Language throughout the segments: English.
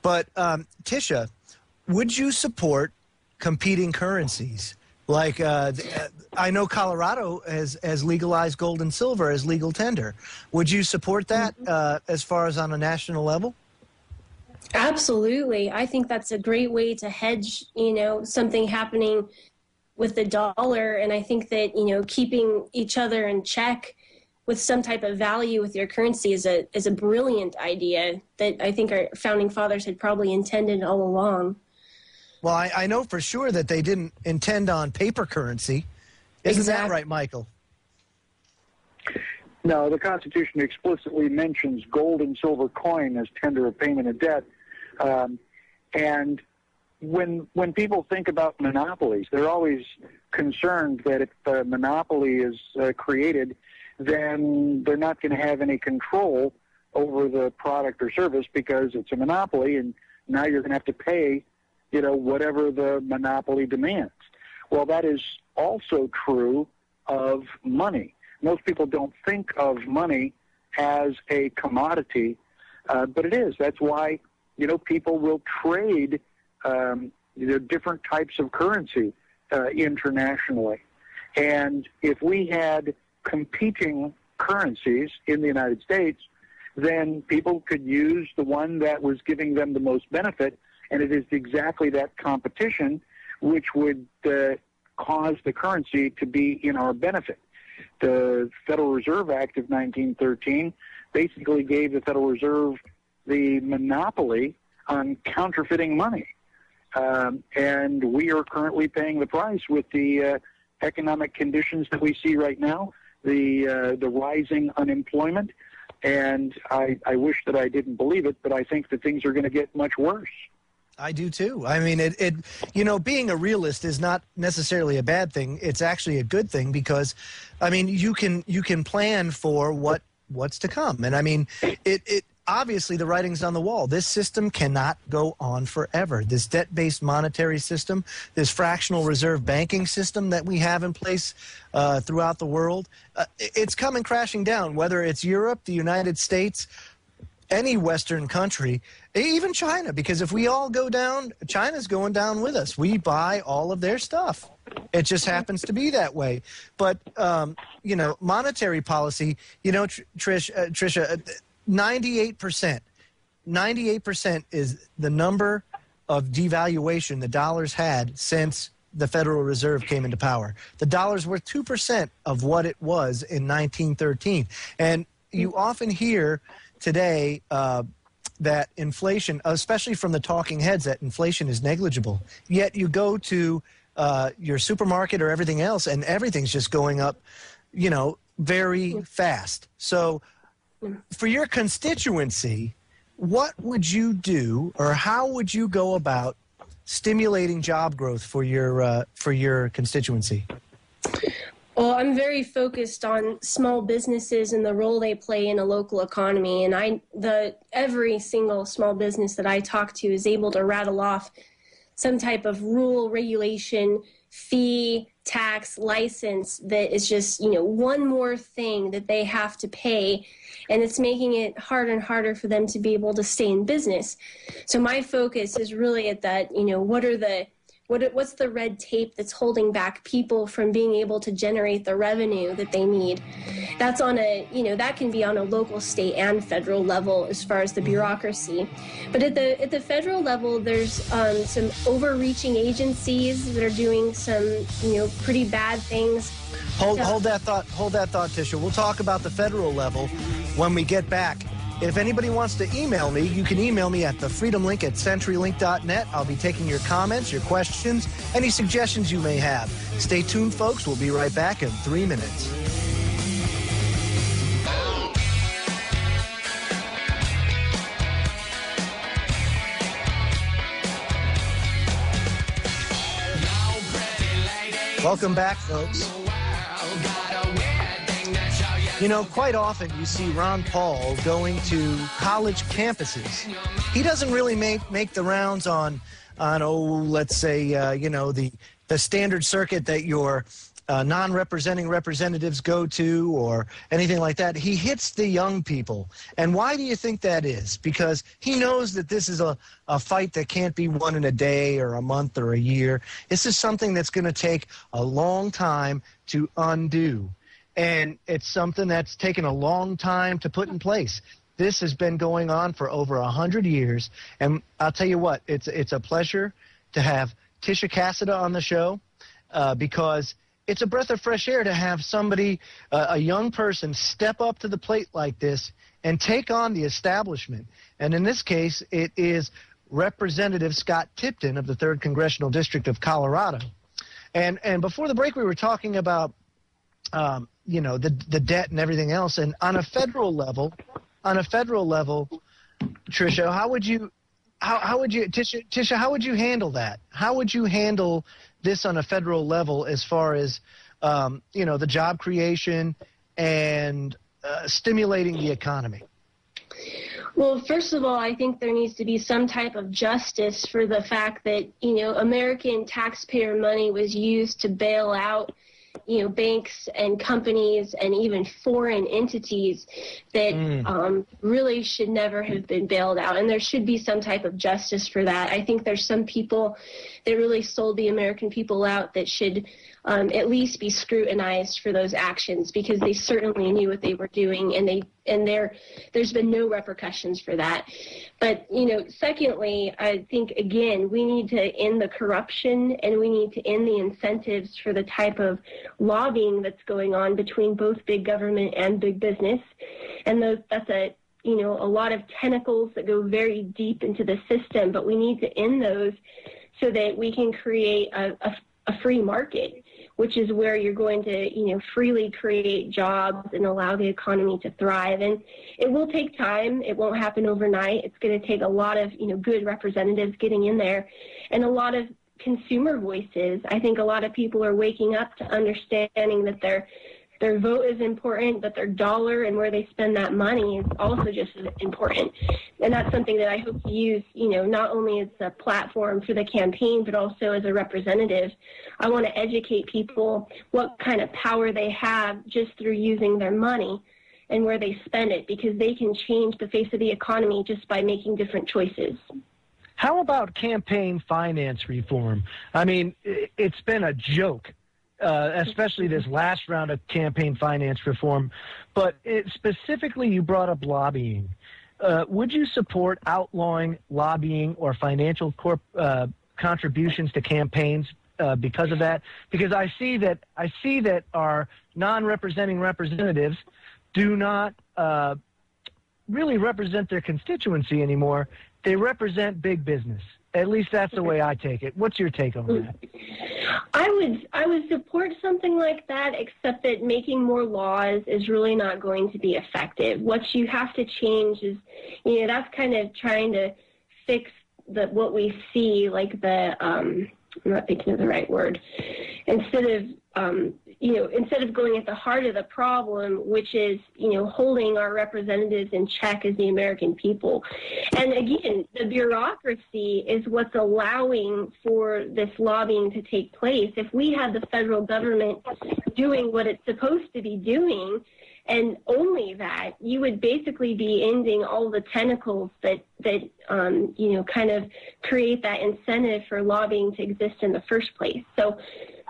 But, Tisha, would you support competing currencies? Like, I know Colorado has legalized gold and silver as legal tender. Would you support that as far as on a national level? Absolutely. I think that's a great way to hedge, something happening with the dollar. And I think that, keeping each other in check with some type of value with your currency is a brilliant idea that I think our founding fathers had probably intended all along. Well, I know for sure that they didn't intend on paper currency. Isn't that right, Michael? No, the Constitution explicitly mentions gold and silver coin as tender of payment of debt. And when people think about monopolies, they're always concerned that if a monopoly is created, then they're not going to have any control over the product or service because it's a monopoly, and now you're going to have to pay whatever the monopoly demands. Well, that is also true of money. Most people don't think of money as a commodity, but it is. That's why, people will trade, different types of currency internationally. And if we had competing currencies in the United States, then people could use the one that was giving them the most benefit. And it is exactly that competition which would cause the currency to be in our benefit. The Federal Reserve Act of 1913 basically gave the Federal Reserve the monopoly on counterfeiting money. And we are currently paying the price with the economic conditions that we see right now, the rising unemployment. And I wish that I didn't believe it, but I think that things are going to get much worse. I do too. I mean, being a realist is not necessarily a bad thing. It's actually a good thing because, I mean, you can plan for what's to come. And I mean, it obviously the writing's on the wall. This system cannot go on forever. This debt-based monetary system, this fractional reserve banking system that we have in place throughout the world, it's coming crashing down, whether it's Europe, the United States, any Western country, even China, because if we all go down, China's going down with us. We buy all of their stuff. It just happens to be that way. But, monetary policy, Tricia, 98% is the number of devaluation the dollar's had since the Federal Reserve came into power. The dollar's worth 2% of what it was in 1913. And you often hear today that inflation, especially from the talking heads, that inflation is negligible. Yet you go to your supermarket or everything else, and everything's just going up, very fast. So for your constituency, what would you do, or how would you go about stimulating job growth for your constituency? Well, I'm very focused on small businesses and the role they play in a local economy. And every single small business that I talk to is able to rattle off some type of rule, regulation, fee, tax, license that is just, one more thing that they have to pay. And it's making it harder and harder for them to be able to stay in business. So my focus is really at that, what's the red tape that's holding back people from being able to generate the revenue that they need? That's on that can be on a local, state, and federal level as far as the bureaucracy. But at the federal level, there's some overreaching agencies that are doing some, pretty bad things. Hold that thought, Tisha. We'll talk about the federal level when we get back. If anybody wants to email me, you can email me at thefreedomlink@centurylink.net. I'll be taking your comments, your questions, any suggestions you may have. Stay tuned, folks. We'll be right back in 3 minutes. Welcome back, folks. Quite often you see Ron Paul going to college campuses. He doesn't really make the rounds on let's say, the standard circuit that your non-representing representatives go to or anything like that. He hits the young people. And why do you think that is? Because he knows that this is a fight that can't be won in a day or a month or a year. This is something that's going to take a long time to undo. And it's something that's taken a long time to put in place. This has been going on for over 100 years. And I'll tell you what, it's a pleasure to have Tisha Casida on the show because it's a breath of fresh air to have somebody, a young person, step up to the plate like this and take on the establishment. And in this case, it is Representative Scott Tipton of the 3rd Congressional District of Colorado. And before the break, we were talking about, the debt and everything else. And on a federal level, Tisha, how would you handle that? How would you handle this on a federal level as far as, the job creation and stimulating the economy? Well, first of all, I think there needs to be some type of justice for the fact that, American taxpayer money was used to bail out banks and companies and even foreign entities that really should never have been bailed out. And there should be some type of justice for that. I think there's some people that really sold the American people out that should at least be scrutinized for those actions because they certainly knew what they were doing and there's been no repercussions for that. But, secondly, I think, again, we need to end the corruption and we need to end the incentives for the type of lobbying that's going on between both big government and big business. And that's a lot of tentacles that go very deep into the system, but we need to end those so that we can create a free market, which is where you're going to, freely create jobs and allow the economy to thrive. And it will take time. It won't happen overnight. It's going to take a lot of, good representatives getting in there and a lot of consumer voices. I think a lot of people are waking up to understanding that their vote is important, but their dollar and where they spend that money is also just as important. And that's something that I hope to use, not only as a platform for the campaign, but also as a representative. I want to educate people what kind of power they have just through using their money and where they spend it, because they can change the face of the economy just by making different choices. How about campaign finance reform? I mean, it's been a joke. Especially this last round of campaign finance reform. But specifically, you brought up lobbying. Would you support outlawing lobbying or financial contributions to campaigns because of that? Because I see that our non-representing representatives do not really represent their constituency anymore. They represent big business. At least that's the way I take it. What's your take on that? I would support something like that, except that making more laws is really not going to be effective. What you have to change is, that's kind of trying to fix what we see, like I'm not thinking of the right word. Instead of going at the heart of the problem, which is, holding our representatives in check as the American people. And again, the bureaucracy is what's allowing for this lobbying to take place. If we had the federal government doing what it's supposed to be doing, and only that, you would basically be ending all the tentacles that kind of create that incentive for lobbying to exist in the first place. So,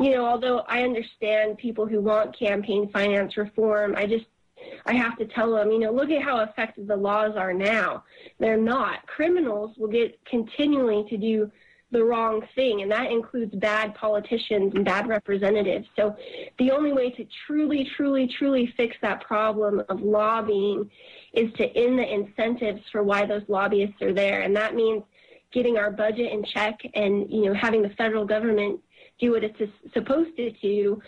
although I understand people who want campaign finance reform, I have to tell them, look at how effective the laws are now. They're not. Criminals will get continually to do the wrong thing, and that includes bad politicians and bad representatives. So the only way to truly, truly, truly fix that problem of lobbying is to end the incentives for why those lobbyists are there. And that means getting our budget in check and, having the federal government do what it's supposed to do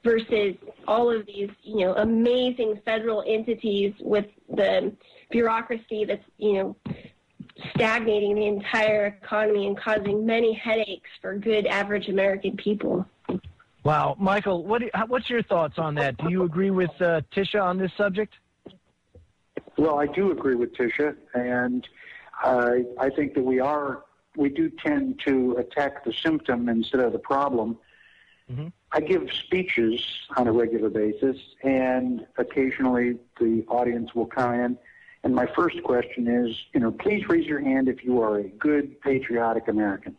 versus all of these, amazing federal entities with the bureaucracy that's, stagnating the entire economy and causing many headaches for good average American people. Wow. Michael, what's your thoughts on that? Do you agree with Tisha on this subject? Well, I do agree with Tisha, and I think that we do tend to attack the symptom instead of the problem. Mm-hmm. I give speeches on a regular basis, and occasionally the audience will come in. And my first question is, please raise your hand if you are a good, patriotic American.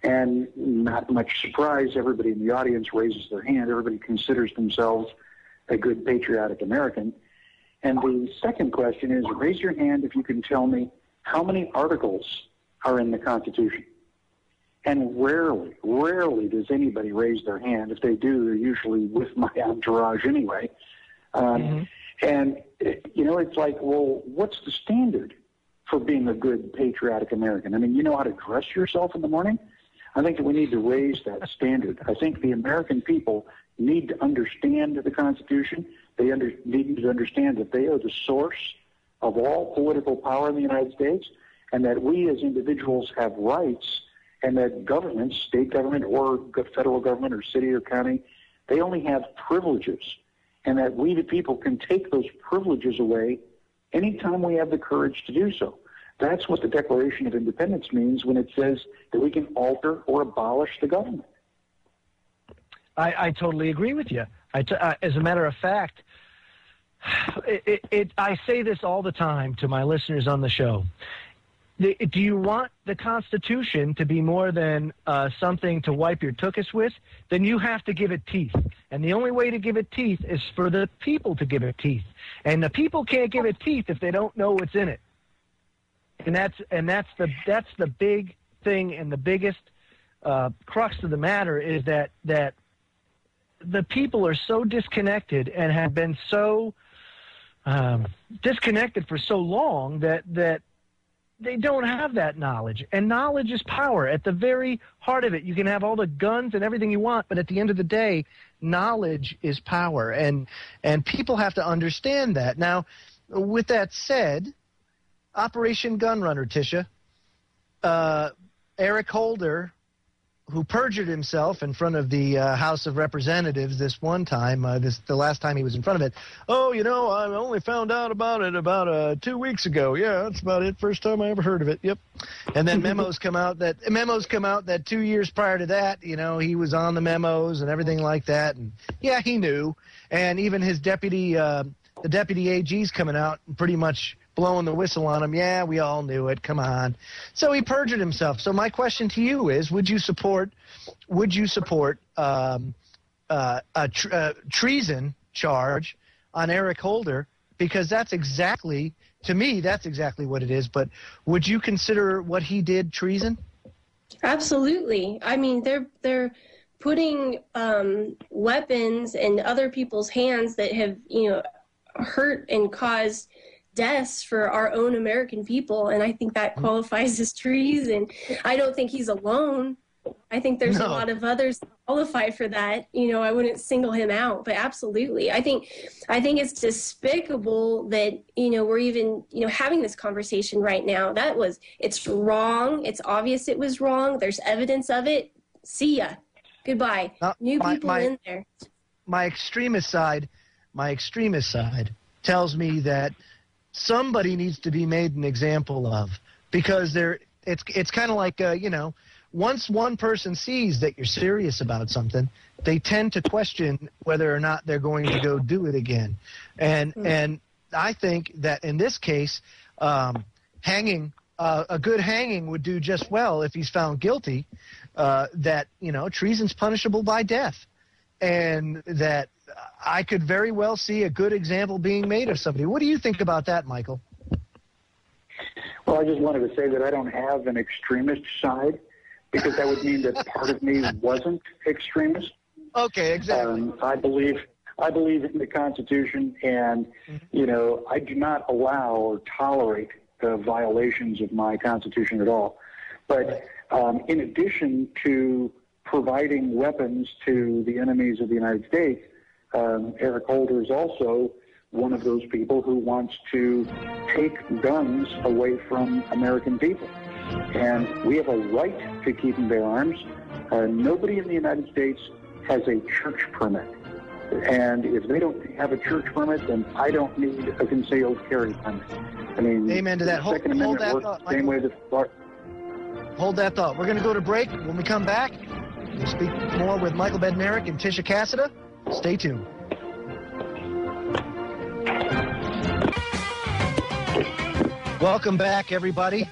And not much surprise, everybody in the audience raises their hand. Everybody considers themselves a good, patriotic American. And the second question is, raise your hand if you can tell me how many articles are in the Constitution. And rarely does anybody raise their hand. If they do, they're usually with my entourage anyway. And, it's like, well, what's the standard for being a good, patriotic American? I mean, you know how to dress yourself in the morning? I think that we need to raise that standard. I think the American people need to understand the Constitution. They need to understand that they are the source of all political power in the United States, and that we as individuals have rights, and that governments, state government or federal government or city or county, they only have privileges, and that we the people can take those privileges away anytime we have the courage to do so. That's what the Declaration of Independence means when it says that we can alter or abolish the government. I totally agree with you. As a matter of fact, I say this all the time to my listeners on the show. Do you want the Constitution to be more than something to wipe your tuchus with? Then you have to give it teeth. And the only way to give it teeth is for the people to give it teeth. And the people can't give it teeth if they don't know what's in it. And that's the big thing, and the biggest crux of the matter is that the people are so disconnected and have been so disconnected for so long that they don't have that knowledge. And knowledge is power. At the very heart of it, you can have all the guns and everything you want, but at the end of the day, knowledge is power. And people have to understand that. Now, with that said, Operation Gunrunner, Tisha, Eric Holder, who perjured himself in front of the House of Representatives this one time, the last time he was in front of it. Oh, I only found out about it about 2 weeks ago. Yeah, that's about it. First time I ever heard of it. Yep. And then memos come out that 2 years prior to that, he was on the memos and everything like that. And yeah, he knew. And even his the deputy AG's coming out and pretty much blowing the whistle on him. Yeah, we all knew it. Come on. So he perjured himself. So my question to you is: Would you support a treason charge on Eric Holder? Because that's exactly what it is. But would you consider what he did treason? Absolutely. I mean, they're putting weapons in other people's hands that have hurt and caused deaths for our own American people, and I think that qualifies as treason. I don't think he's alone. I think there's a lot of others that qualify for that. I wouldn't single him out, but absolutely. I think it's despicable that, we're even, having this conversation right now. It's wrong. It's obvious it was wrong. There's evidence of it. See ya. Goodbye. New people in there. My extremist side tells me that somebody needs to be made an example of, because it's kind of like, once one person sees that you're serious about something, they tend to question whether or not they're going to go do it again. And I think that in this case, hanging, a good hanging would do just well if he's found guilty, that, treason's punishable by death. And that I could very well see a good example being made of somebody. What do you think about that, Michael? Well, I just wanted to say that I don't have an extremist side, because that would mean that part of me wasn't extremist. Okay, exactly. I believe in the Constitution, and I do not allow or tolerate the violations of my Constitution at all. But in addition to providing weapons to the enemies of the United States, Eric Holder is also one of those people who wants to take guns away from American people. And we have a right to keep and bear arms. Nobody in the United States has a church permit. And if they don't have a church permit, then I don't need a concealed carry permit. I mean, amen to that. Hold that thought, same way Hold that thought. We're going to go to break. When we come back, We'll speak more with Micahel Badnarik and Tisha Casida. Stay tuned. Welcome back, everybody.